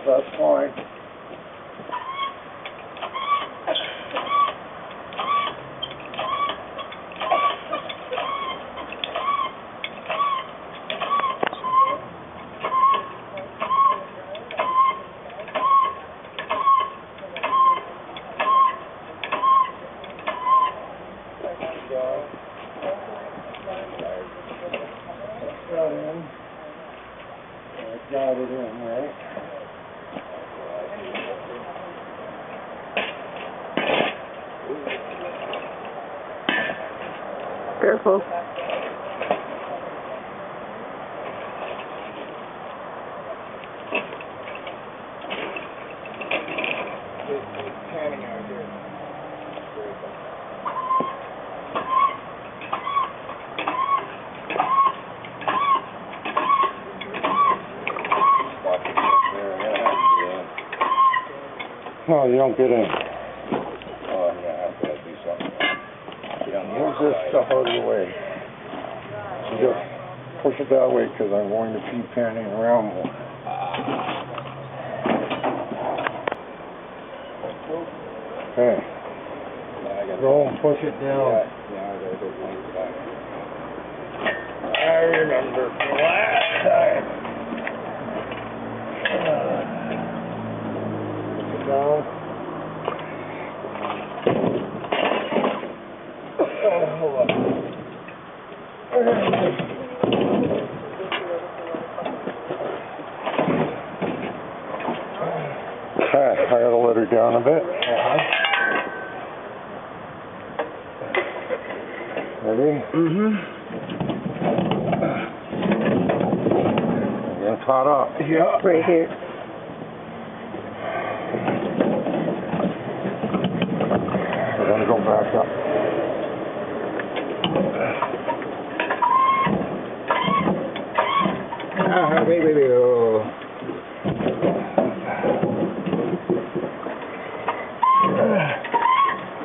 that's fine. Got in. I got it in, right? Careful. It's panning out here. No, you don't get in. Oh, I'm gonna have to do something. Move this stuff out of the way. You just push it that way because I'm going to keep panning around more. Okay. Go and push it down. Yeah, I gotta go point it back. I remember from last time. Push it down. Oh, hold on. Okay, I gotta let her down a bit. Ready? Getting caught up. Yeah. Right here. We're gonna go back up. Wait. Oh.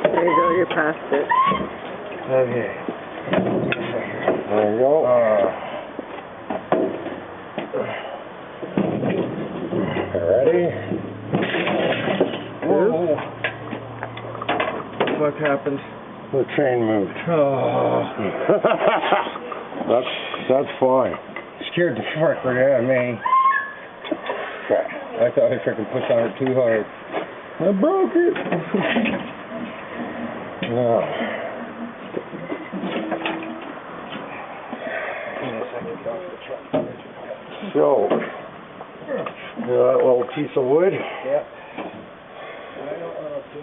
There you go, you're past it. Okay. There you go. Ready? Whoa. What happened? The chain moved. Oh. That's fine. Scared the fuck out of me. Okay. I thought if I could push on it too hard. I broke it. No. So, that little piece of wood. Yep. I don't want to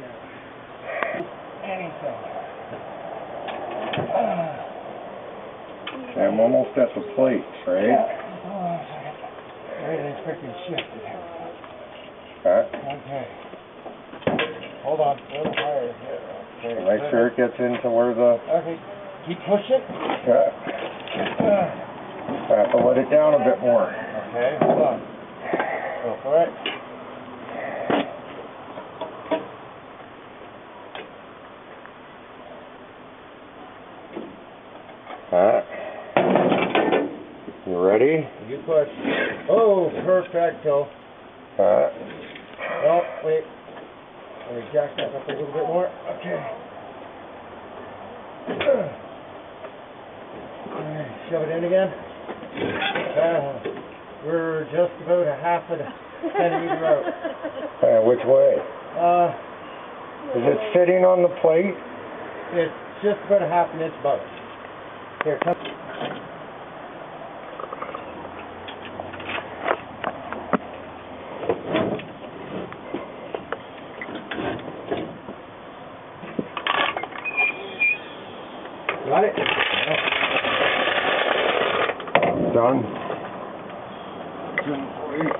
anything. Okay, I'm almost at the plates, right? Yeah. Everything's freaking shifted. Okay. Hold on. A little higher. Yeah. Okay. Make sure it gets into where the... Okay. Keep pushing. Yeah. I have to let it down a bit more. Okay. Hold on. Go for it. You ready? You push. Oh, perfecto. Oh, wait. Let me jack that up a little bit more. Okay. Shove it in again. We're just about a half a centimeter out. Which way? Is it sitting on the plate? It's just about a half an inch above it. Here, come. Got it? Done? Done for you.